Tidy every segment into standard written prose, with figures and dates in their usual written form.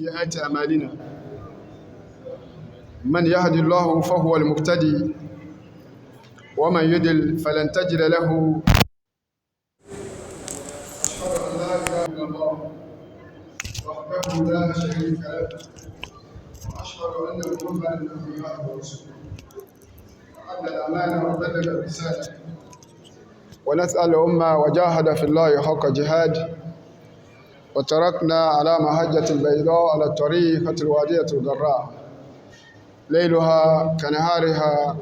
سيئات أعمالنا من يهد الله فهو المهتدي ومن يضلل فلن تجد له. أشهد أن لا إله إلا الله وحده لا شريك له وأشهد أن محمدا عبد الله ورسوله أدى الأمانة وبلغ الرسالة ونسأل الأمة وجاهد في الله حق جهاد وتركنا على مهجة البيضاء على الطريقة الوادية الغراء ليلها كنهارها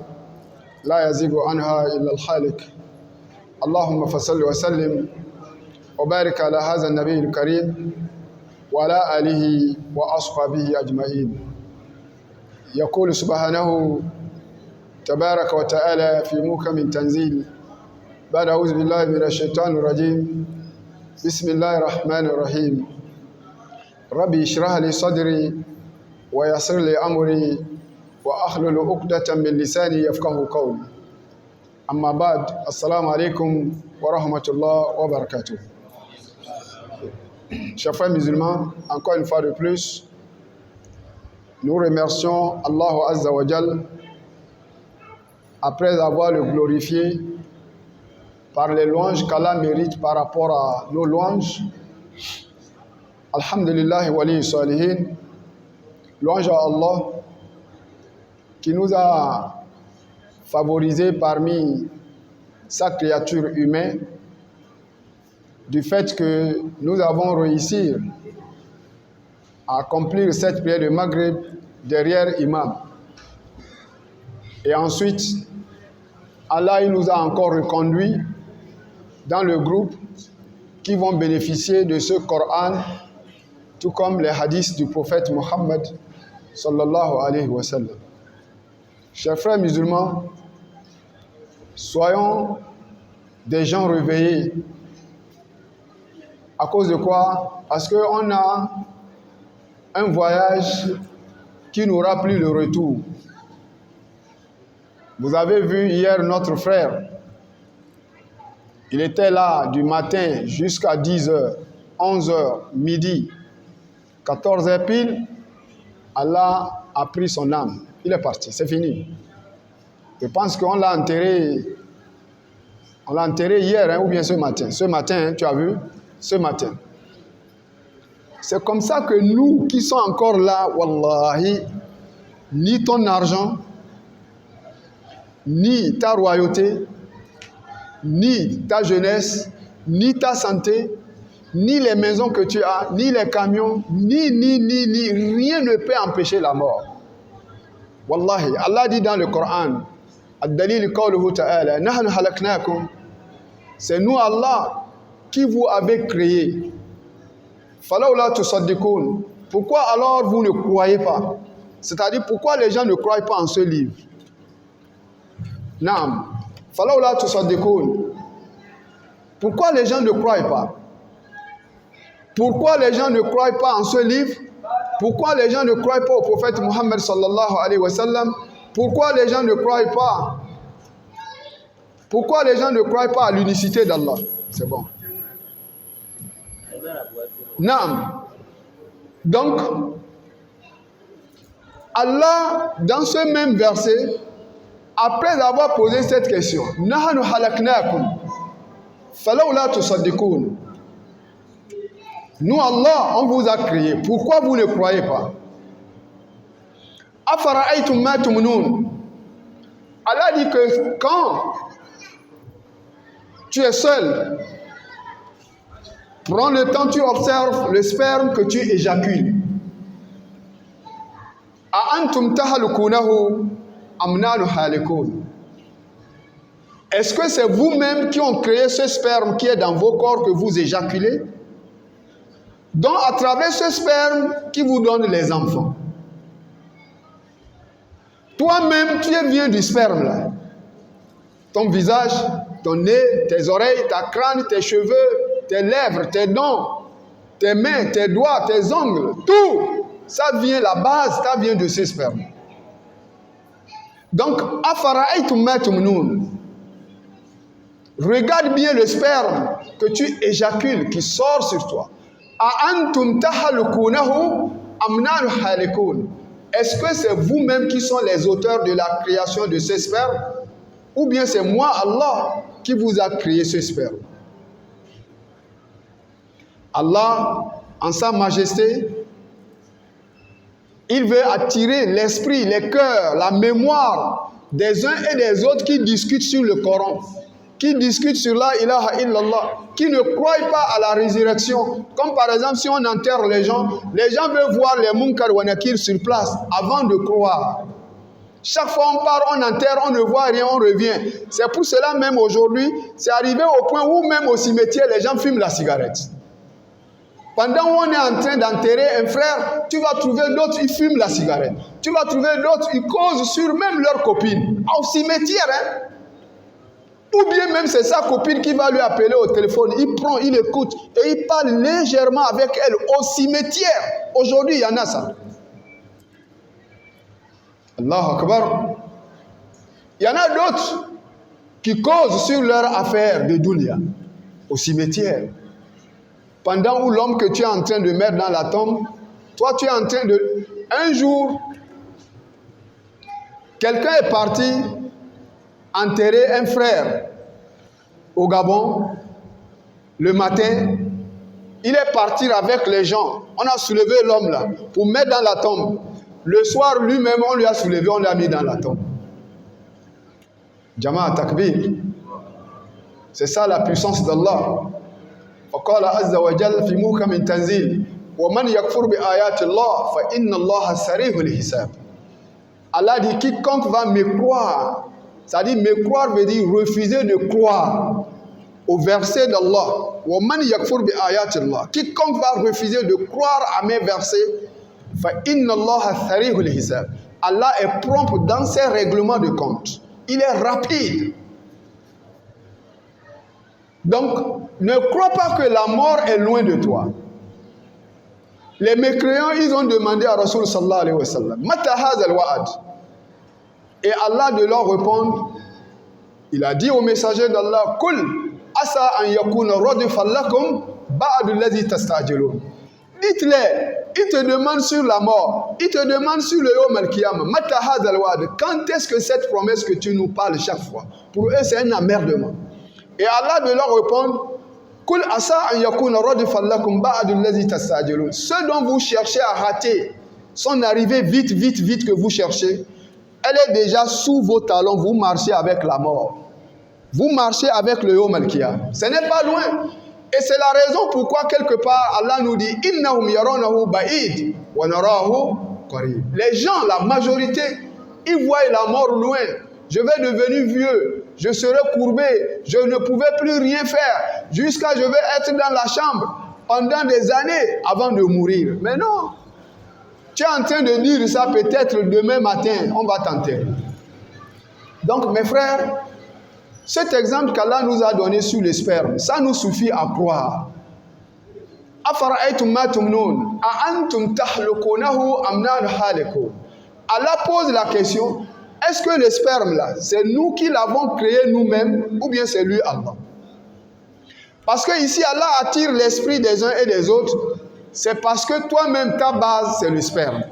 لا يزيغ عنها إلا الحالك. اللهم فصل وسلم وبارك على هذا النبي الكريم وعلى آله وأصحابه أجمعين. يقول سبحانه تبارك وتعالى في محكم تنزيل بعد أعوذ بالله من الشيطان الرجيم بسم الله الرحمن الرحيم. ربي اشرح لي صدري ويسر لي أمري وأحلل عقدة من لساني يفقهوا قولي. أما بعد السلام عليكم ورحمة الله وبركاته. Chers frères musulmans, encore une fois de plus, nous remercions Allah Azza wa Jal après avoir le glorifié par les louanges qu'Allah mérite par rapport à nos louanges. Alhamdulillah wali salihin, louange à Allah qui nous a favorisés parmi sa créature humaine du fait que nous avons réussi à accomplir cette prière de Maghrib derrière Imam. Et ensuite, Allah il nous a encore reconduits dans le groupe qui vont bénéficier de ce Coran, tout comme les hadiths du prophète Muhammad sallallahu alayhi wa sallam. Chers frères musulmans, soyons des gens réveillés. À cause de quoi? Parce qu'on a un voyage qui n'aura plus le retour. Vous avez vu hier notre frère. Il était là du matin jusqu'à 10h, 11h, midi, 14h pile. Allah a pris son âme. Il est parti, c'est fini. Je pense qu'on l'a enterré. On l'a enterré hier ou bien ce matin. Ce matin, tu as vu? Ce matin. C'est comme ça que nous qui sommes encore là, wallahi, ni ton argent, ni ta royauté, ni ta jeunesse, ni ta santé, ni les maisons que tu as, ni les camions, ni, rien ne peut empêcher la mort. Wallahi, Allah dit dans le Coran, Ad-dalil qawluhu ta'ala, nahnu halaknakum, c'est nous Allah qui vous avez créé. Falawla tusaddiqun, pourquoi alors vous ne croyez pas? C'est-à-dire pourquoi les gens ne croient pas en ce livre? Naam, falawla tusaddiqun, pourquoi les gens ne croient pas? Pourquoi les gens ne croient pas en ce livre? Pourquoi les gens ne croient pas au prophète Muhammad sallallahu alayhi wa sallam? Pourquoi les gens ne croient pas? Pourquoi les gens ne croient pas à l'unicité d'Allah? C'est bon. Naam. Donc, Allah, dans ce même verset, après avoir posé cette question, Nahanu halaknakum, falawla tusaddiqun. Nous, Allah, on vous a créé. Pourquoi vous ne croyez pas? Afara'aytum ma tumnun. Allah dit que quand tu es seul, prends le temps, tu observes le sperme que tu éjacules. A antum tahalukunahu am nahnu halikun. Est-ce que c'est vous-même qui ont créé ce sperme qui est dans vos corps que vous éjaculez? Donc, à travers ce sperme qui vous donne les enfants. Toi-même, tu viens du sperme là. Ton visage, ton nez, tes oreilles, ta crâne, tes cheveux, tes lèvres, tes dents, tes mains, tes doigts, tes ongles, tout, ça vient, la base, ça vient de ce sperme. Donc, afara'aytum ma tumnun. Regarde bien le sperme que tu éjacules, qui sort sur toi. A antum tahalukunahu amnanu halikoun. Est-ce que c'est vous-même qui sont les auteurs de la création de ce sperme? Ou bien c'est moi, Allah, qui vous a créé ce sperme? Allah, en sa majesté, il veut attirer l'esprit, les cœurs, la mémoire des uns et des autres qui discutent sur le Coran, qui discutent sur la ilaha illallah, qui ne croient pas à la résurrection. Comme par exemple, si on enterre les gens veulent voir les munkar wa nakir sur place avant de croire. Chaque fois on part, on enterre, on ne voit rien, on revient. C'est pour cela même aujourd'hui, c'est arrivé au point où même au cimetière, les gens fument la cigarette. Pendant où on est en train d'enterrer un frère, tu vas trouver d'autres, ils fument la cigarette. Tu vas trouver d'autres, ils causent sur même leurs copines. Au cimetière, hein. Ou bien même c'est sa copine qui va lui appeler au téléphone. Il prend, il écoute et il parle légèrement avec elle au cimetière. Aujourd'hui, il y en a ça. Allahu Akbar. Il y en a d'autres qui causent sur leur affaire de dunya au cimetière. Pendant où l'homme que tu es en train de mettre dans la tombe, toi tu es en train de... Un jour, quelqu'un est parti enterrer un frère au Gabon. Le matin, il est parti avec les gens. On a soulevé l'homme là pour mettre dans la tombe. Le soir, lui-même, on lui a soulevé, on l'a mis dans la tombe. Jama'a takbir. C'est ça la puissance d'Allah. فقال عز وجل في محكم تنزيل ومن يكفر بآيات الله فإن الله سريع الحساب. Allah dit quiconque va me croire, c'est-à-dire me croire veut dire refuser de croire au verset d'Allah. ومن يكفر بآيات الله, quiconque va refuser de croire à mes versets, فإن الله سريع الحساب. Allah est prompt dans ses règlements de compte. Il est rapide. Donc, ne crois pas que la mort est loin de toi. Les mécréants, ils ont demandé à Rasul sallallahu alayhi wa sallam, Mata hazal wa'ad. Et Allah de leur répondre, il a dit au messager d'Allah, Kul asa an yakuna radifan lakum ba'du allazi tastajilun. Dites-les, ils te demandent sur la mort, ils te demandent sur le yawm al-qiyamah, Mata hazal wa'ad. Quand est-ce que cette promesse que tu nous parles chaque fois? Pour eux, c'est un emmerdement. Et Allah de leur répondre, Kul asa an yakuna radifan lakum ba'du allazi tastajilun. Ce dont vous cherchez à rater, son arrivée vite, vite, vite que vous cherchez, elle est déjà sous vos talons. Vous marchez avec la mort. Vous marchez avec le yawm al-qiyamah. Ce n'est pas loin. Et c'est la raison pourquoi quelque part Allah nous dit innahum yarawnahu ba'id wa narahu qarib. Les gens, la majorité, ils voient la mort loin. Je vais devenir vieux, je serai courbé, je ne pouvais plus rien faire, jusqu'à je vais être dans la chambre pendant des années avant de mourir. Mais non, tu es en train de dire ça peut-être demain matin, on va t'enterrer. Donc mes frères, cet exemple qu'Allah nous a donné sur le sperme, ça nous suffit à croire. Afara'aytum ma tumnun, a antum tahlukunahu am nahnu halikun. Allah pose la question. Est-ce que le sperme là, c'est nous qui l'avons créé nous-mêmes ou bien c'est lui Allah? Parce que ici Allah attire l'esprit des uns et des autres, c'est parce que toi-même ta base c'est le sperme.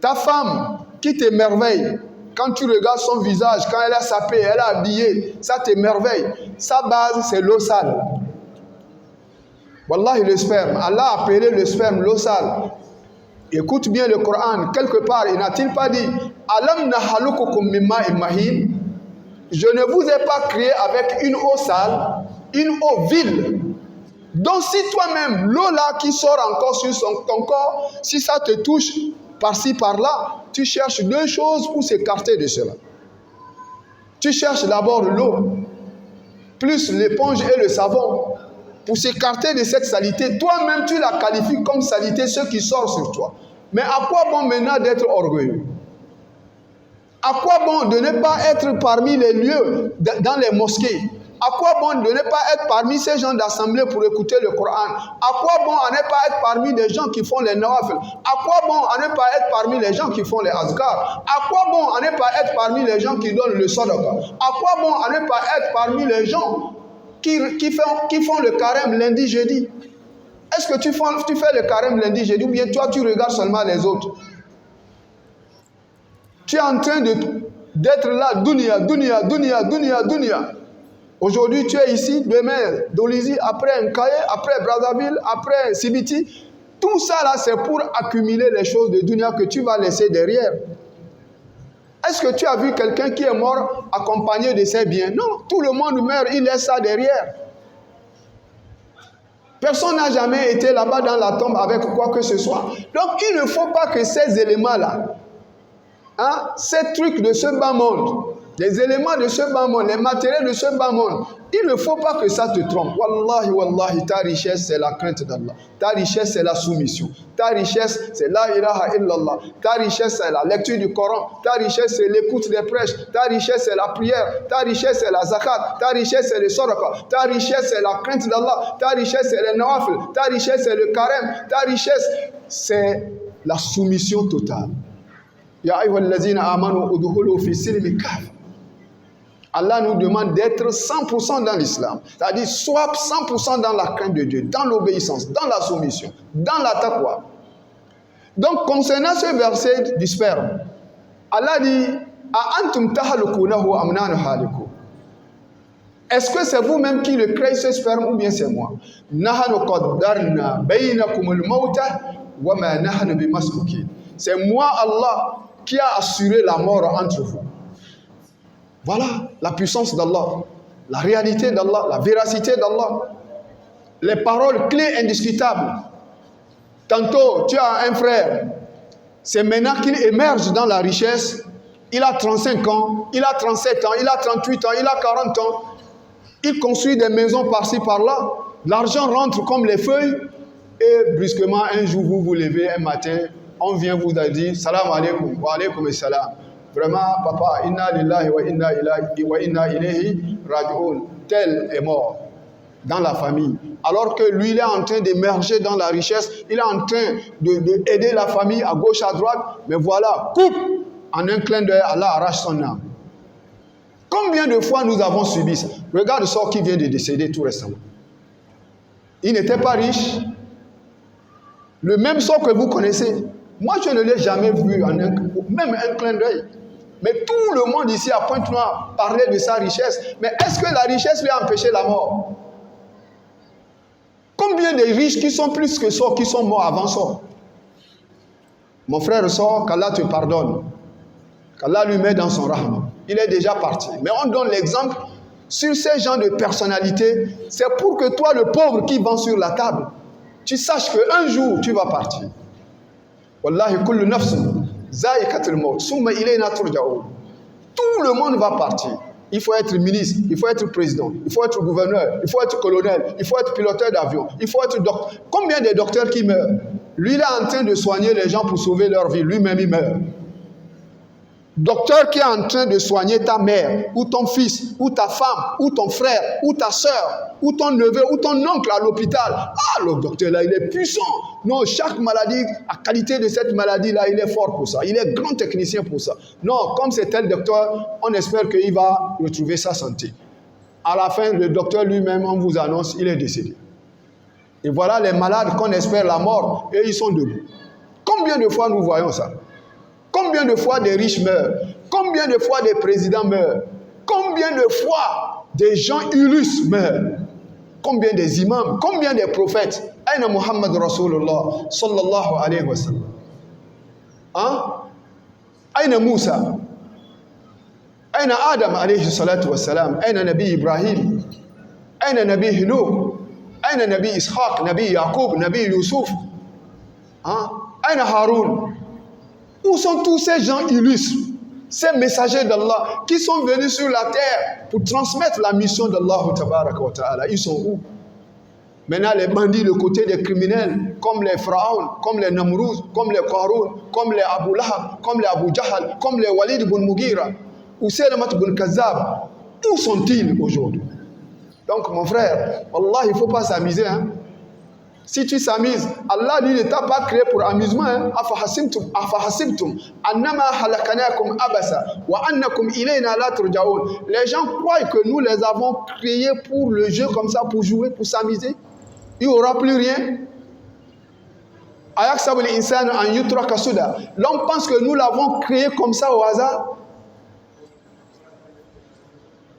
Ta femme qui t'émerveille, quand tu regardes son visage, quand elle a sapé, elle a habillé, ça t'émerveille. Sa base c'est l'eau sale. Wallahi le sperme, Allah a appelé le sperme l'eau sale. Écoute bien le Coran, quelque part, il n'a-t-il pas dit Alam nahalukukum mimma mahin? Je ne vous ai pas créé avec une eau sale, une eau vile. Donc si toi-même, l'eau là qui sort encore sur ton corps, si ça te touche par-ci, par-là, tu cherches deux choses pour s'écarter de cela. Tu cherches d'abord l'eau, plus l'éponge et le savon, pour s'écarter de cette saleté. Toi-même, tu la qualifies comme saleté, ce qui sort sur toi. Mais à quoi bon maintenant d'être orgueilleux? À quoi bon de ne pas être parmi les lieux dans les mosquées? À quoi bon de ne pas être parmi ces gens d'assemblée pour écouter le Coran? À quoi bon à ne pas être parmi les gens qui font les nawafil? À quoi bon à ne pas être parmi les gens qui font les azkar? À quoi bon à ne pas être parmi les gens qui donnent le sadaqa? À quoi bon à ne pas être parmi les gens qui font le carême lundi, jeudi? Est-ce que tu fais le carême lundi, jeudi, ou bien toi, tu regardes seulement les autres? Tu es en train d'être là, dunia, dunia, dunia, dunia, dunia. Aujourd'hui, tu es ici, demain, Dolisie, après Nkaye, après Brazzaville, après Sibiti. Tout ça là, c'est pour accumuler les choses de dunia que tu vas laisser derrière. Est-ce que tu as vu quelqu'un qui est mort accompagné de ses biens? Non, tout le monde meurt, il laisse ça derrière. Personne n'a jamais été là-bas dans la tombe avec quoi que ce soit. Donc, il ne faut pas que ces éléments-là, hein, ces trucs de ce bas monde, les éléments de ce bas monde, les matériels de ce bas monde, il ne faut pas que ça te trompe. Wallahi, wallahi, ta richesse, c'est la crainte d'Allah. Ta richesse, c'est la soumission. Ta richesse, c'est la ilaha illallah. Ta richesse, c'est la lecture du Coran. Ta richesse, c'est l'écoute des prêches. Ta richesse, c'est la prière. Ta richesse, c'est la zakat. Ta richesse, c'est le sadaqa. Ta richesse, c'est la crainte d'Allah. Ta richesse, c'est le nawafil. Ta richesse, c'est le carême. Ta richesse, c'est la soumission totale. Ya ayyuhallazina amanu udkhulu fi silmi kaf. Allah nous demande d'être 100% dans l'islam. C'est-à-dire, soit 100% dans la crainte de Dieu, dans l'obéissance, dans la soumission, dans la taqwa. Donc, concernant ce verset du sperme, Allah dit, A antum tahalukunahu am nahnu haliku. Est-ce que c'est vous-même qui le créez ce sperme ou bien c'est moi? Nahnu qaddarna baynakumul mawta wa ma nahnu bimasbukin. C'est moi, Allah, qui a assuré la mort entre vous. Voilà la puissance d'Allah, la réalité d'Allah, la véracité d'Allah. Les paroles clés indiscutables. Tantôt, tu as un frère, c'est maintenant qu'il émerge dans la richesse. Il a 35 ans, il a 37 ans, il a 38 ans, il a 40 ans. Il construit des maisons par-ci, par-là. L'argent rentre comme les feuilles. Et brusquement, un jour, vous vous levez un matin, on vient vous dire, salam alaikum, wa alaikum salam. Vraiment, papa, inna lillahi wa inna ilayhi raji'un. Tel est mort dans la famille. Alors que lui, il est en train d'émerger dans la richesse, il est en train d'aider la famille à gauche, à droite. Mais voilà, coupe, en un clin d'œil, Allah arrache son âme. Combien de fois nous avons subi ça? Regarde ce qui vient de décéder tout récemment. Il n'était pas riche. Le même sort que vous connaissez. Moi, je ne l'ai jamais vu, même un clin d'œil. Mais tout le monde ici à Pointe-Noire parlait de sa richesse. Mais est-ce que la richesse lui a empêché la mort? Combien de riches qui sont plus que ceux qui sont morts avant ça? Mon frère sort, qu'Allah te pardonne. Qu'Allah lui met dans son rahma. Il est déjà parti. Mais on donne l'exemple sur ces gens de personnalité. C'est pour que toi, le pauvre qui vend sur la table, tu saches qu'un jour, tu vas partir. Wallahi kullu nafsin za'iqatul maut summa ilayna turja'un. Tout le monde va partir. Il faut être ministre, il faut être président, il faut être gouverneur, il faut être colonel, il faut être piloteur d'avion, il faut être docteur. Combien de docteurs qui meurent? Lui, il est en train de soigner les gens pour sauver leur vie. Lui-même, il meurt. Docteur qui est en train de soigner ta mère, ou ton fils, ou ta femme, ou ton frère, ou ta soeur, ou ton neveu, ou ton oncle à l'hôpital. Ah, le docteur là, il est puissant. Non, chaque maladie, la qualité de cette maladie-là, il est fort pour ça. Il est grand technicien pour ça. Non, comme c'est tel docteur, on espère qu'il va retrouver sa santé. À la fin, le docteur lui-même, on vous annonce, il est décédé. Et voilà les malades qu'on espère la mort, et ils sont debout. Combien de fois nous voyons ça? Combien de fois des riches meurent? Combien de fois des présidents meurent? Combien de fois des gens illustres meurent? Combien des imams? Combien des prophètes? Aïna Muhammad Rasulullah sallallahu alayhi wa sallam. Hein? Aïna Moussa? Aïna Adam alayhi salatu wa salam? Aïna Nabi Ibrahim? Aïna Nabi Hinouk? Aïna Nabi Ishaq? Nabi Yaqub? Nabi Yusuf? Hein? Aïna Haroun? Où sont tous ces gens illustres, ces messagers d'Allah qui sont venus sur la terre pour transmettre la mission d'Allah tabaraka wa ta'ala? Ils sont où? Maintenant les bandits, le côté des criminels, comme les Pharaons, comme les Namrouz, comme les Qaroun, comme les Abu Lahab, comme les Abu Jahal, comme les Walid ibn Mughira, ou Salamat ibn Kazab, où sont-ils aujourd'hui? Donc mon frère, Allah, il ne faut pas s'amuser, hein? Si tu s'amuses, Allah lui ne t'a pas créé pour amusement. Afahasibtum annama halakanakum abasa wa annakum ilayna la turja'un. Les gens croient que nous les avons créés pour le jeu comme ça, pour jouer, pour s'amuser. Il n'y aura plus rien. L'homme pense que nous l'avons créé comme ça au hasard.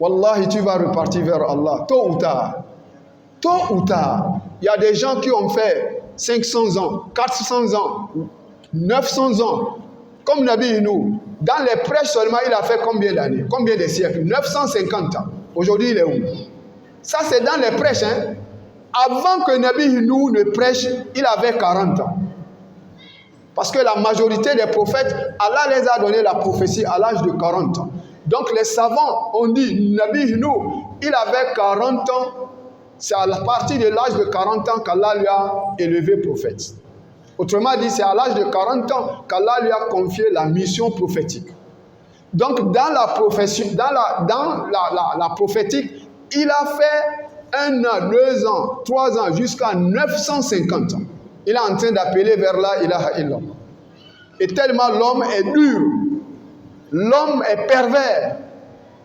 Wallahi, tu vas repartir vers Allah, tôt ou tard. Tôt ou tard. Il y a des gens qui ont fait 500 ans, 400 ans, 900 ans, comme Nabi Inou. Dans les prêches seulement, il a fait combien d'années? Combien de siècles? 950 ans. Aujourd'hui, il est où? Ça, c'est dans les prêches. Hein? Avant que Nabi Inou ne prêche, il avait 40 ans. Parce que la majorité des prophètes, Allah les a donné la prophétie à l'âge de 40 ans. Donc les savants ont dit, Nabi Inou, il avait 40 ans. C'est à partir de l'âge de 40 ans qu'Allah lui a élevé prophète. Autrement dit, c'est à l'âge de 40 ans qu'Allah lui a confié la mission prophétique. Donc, dans la prophétie, la prophétique, il a fait 1 an, 2 ans, 3 ans, jusqu'à 950 ans. Il est en train d'appeler vers la ilaha illallah. Et tellement l'homme est dur, l'homme est pervers,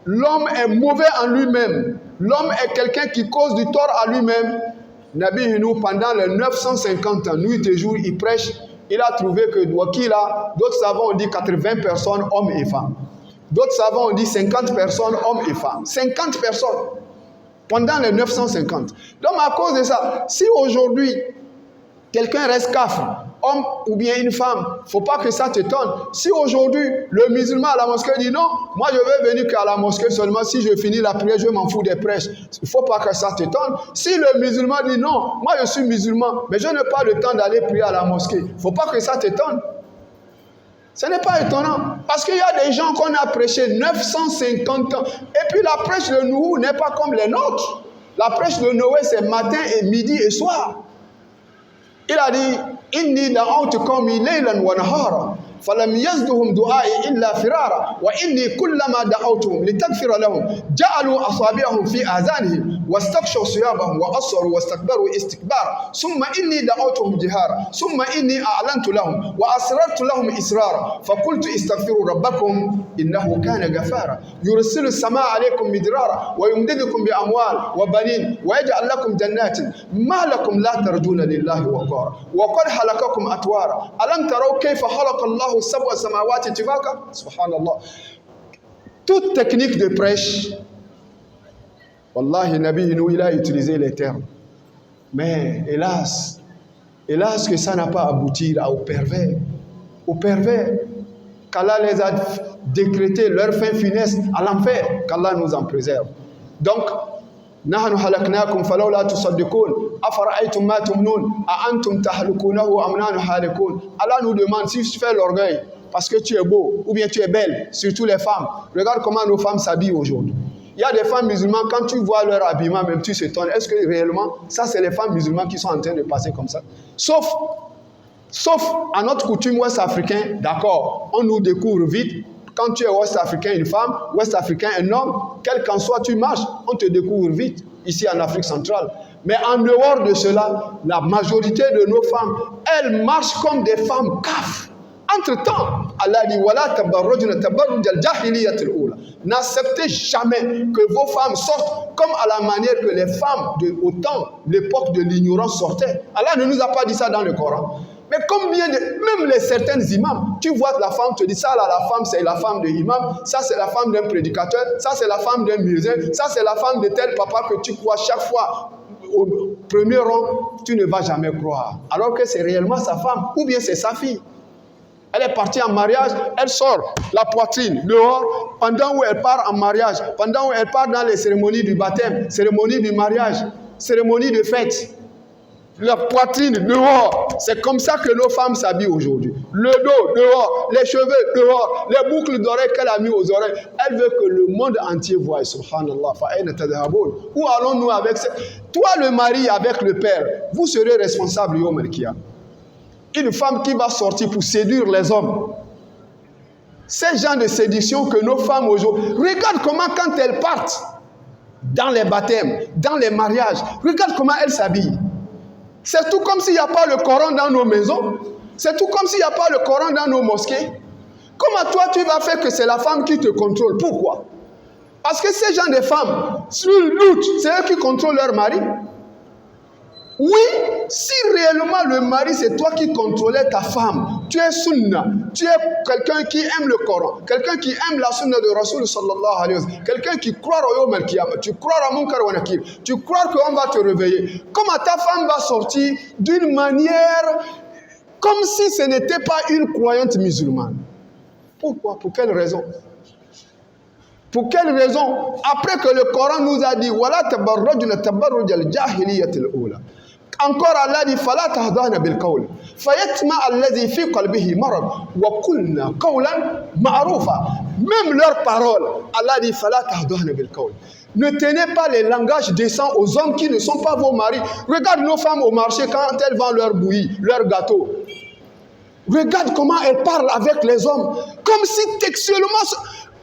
l'homme est mauvais en lui-même, l'homme est quelqu'un qui cause du tort à lui-même. Nabi Inou, pendant les 950 ans, nuit et jour, il prêche. Il a trouvé que Wakila, d'autres savants ont dit 80 personnes, hommes et femmes. D'autres savants ont dit 50 personnes, hommes et femmes. 50 personnes pendant les 950. Donc à cause de ça, si aujourd'hui, quelqu'un reste kafir, homme ou bien une femme, il ne faut pas que ça t'étonne. Si aujourd'hui, le musulman à la mosquée dit non, moi je vais venir qu'à la mosquée seulement si je finis la prière, je m'en fous des prêches. Il ne faut pas que ça t'étonne. Si le musulman dit non, moi je suis musulman, mais je n'ai pas le temps d'aller prier à la mosquée, il ne faut pas que ça t'étonne. Ce n'est pas étonnant. Parce qu'il y a des gens qu'on a prêché 950 ans. Et puis la prêche de Nouhou n'est pas comme les nôtres. La prêche de Noé, c'est matin et midi et soir. Il a dit, inni da'awtu qawmi laylan wa nahara falam yazduhum du'ai illa firara wa inni kullama da'awtuhum litaghfira lahum ja'alu asabi'ahum fi azanihim wastaghshaw siyabahum wa asru wastakbaru istikbara thumma inni da'awtuhum jihara thumma inni a'lantu lahum wa asrartu lahum israra faqultu istaghfiru rabbakum innahu kana ghafara yursilu as-samaa'a 'alaykum midrara wa yumdidukum bi amwal wa banin wa yaj'al lakum jannatin ma lakum la tarjuna lillahi waqara wa qad halakakum atwara alam taraw kayfa khalaqa Allahu sab'a samawati tibaka subhanallah. Toute technique de prêche, wallahi Nabi Inou, il a utilisé les termes, mais hélas que ça n'a pas abouti aux pervers qu'Allah les a décrété leur fin funeste à l'enfer, qu'Allah nous en préserve. Donc نحن حلقناكم فلولا تصدقون أفرأيتم ما تمنون أأنتم تحلقونه أم نحن حالقون. Allah nous demande si tu fais l'orgueil parce que tu es beau ou bien tu es belle, surtout les femmes. Regarde comment nos femmes s'habillent aujourd'hui. Il y a des femmes musulmanes, quand tu vois leur habillement, même tu s'étonnes. Est-ce que réellement, ça c'est les femmes musulmanes qui sont en train de passer comme ça? Sauf à notre coutume ouest-africain, d'accord, on nous découvre vite. Quand tu es ouest-africain, une femme, ouest-africain, un homme, quel qu'en soit tu marches, on te découvre vite, ici en Afrique centrale. Mais en dehors de cela, la majorité de nos femmes, elles marchent comme des femmes kaf. Entre-temps, Allah dit, Wala tabarrujna tabarruj al-jahiliyatil ula. N'acceptez jamais que vos femmes sortent comme à la manière que les femmes au temps, l'époque de l'ignorance sortaient. Allah ne nous a pas dit ça dans le Coran. Mais combien même certains imams, tu vois que la femme te dit ça là, la femme c'est la femme de l'imam, ça c'est la femme d'un prédicateur, ça c'est la femme d'un musulman, ça c'est la femme de tel papa que tu crois chaque fois au premier rang, tu ne vas jamais croire. Alors que c'est réellement sa femme ou bien c'est sa fille. Elle est partie en mariage, elle sort la poitrine dehors pendant où elle part en mariage, pendant où elle part dans les cérémonies du baptême, cérémonie du mariage, cérémonie de fête. La poitrine dehors, c'est comme ça que nos femmes s'habillent aujourd'hui. Le dos dehors, les cheveux dehors, les boucles d'oreilles qu'elle a mis aux oreilles. Elle veut que le monde entier voie. Subhanallah. Où allons-nous avec ça? Toi, le mari, avec le père, vous serez responsable. Une femme qui va sortir pour séduire les hommes. Ces gens de séduction que nos femmes aujourd'hui, regarde comment quand elles partent dans les baptêmes, dans les mariages, regarde comment elles s'habillent. C'est tout comme s'il n'y a pas le Coran dans nos maisons. C'est tout comme s'il n'y a pas le Coran dans nos mosquées. Comment toi tu vas faire que c'est la femme qui te contrôle? Pourquoi? Parce que ces gens de femmes, sur le doute, c'est eux qui contrôlent leur mari. Oui, si réellement le mari, c'est toi qui contrôlais ta femme, tu es sunna, tu es quelqu'un qui aime le Coran, quelqu'un qui aime la sunna de Rasul sallallahu alayhi wa sallam, quelqu'un qui croit au Yawm al-Qiyamah, tu crois à Munkar wa Nakir, tu crois qu'on va te réveiller. Comment ta femme va sortir d'une manière comme si ce n'était pas une croyante musulmane? Pourquoi? Pour quelle raison? Pour quelle raison? Après que le Coran nous a dit wala tabarrajna tabarruj al-jahiliyyati al-ula. Encore Allah dit fala tahdana bil qawl fayatma alladhi fi qalbihi marad wa qulna qawlan ma'rufa. Même leurs paroles, Allah dit fala tahdana bil qawl. Ne tenez pas les langages décents aux hommes qui ne sont pas vos maris. Regarde nos femmes au marché quand elles vendent leur bouillie, leur gâteau. Regarde comment elles parlent avec les hommes, comme si textuellement.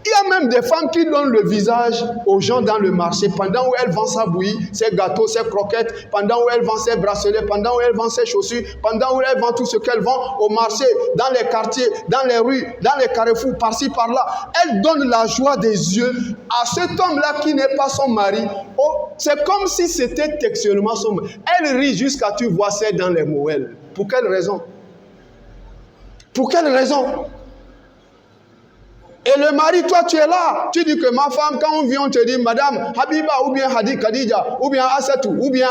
Il y a même des femmes qui donnent le visage aux gens dans le marché pendant où elles vendent sa bouillie, ses gâteaux, ses croquettes, pendant où elles vendent ses bracelets, pendant où elles vendent ses chaussures, pendant où elles vendent tout ce qu'elles vendent au marché, dans les quartiers, dans les rues, dans les carrefours, par-ci, par-là. Elles donnent la joie des yeux à cet homme-là qui n'est pas son mari. Oh, c'est comme si c'était textuellement son mari. Elle rit jusqu'à tu vois ça dans les moelles. Pour quelle raison? Pour quelle raison? Et le mari, toi, tu es là. Tu dis que ma femme, quand on vient, on te dit, Madame Habiba, ou bien Hadi Khadija, ou bien Asatou, ou bien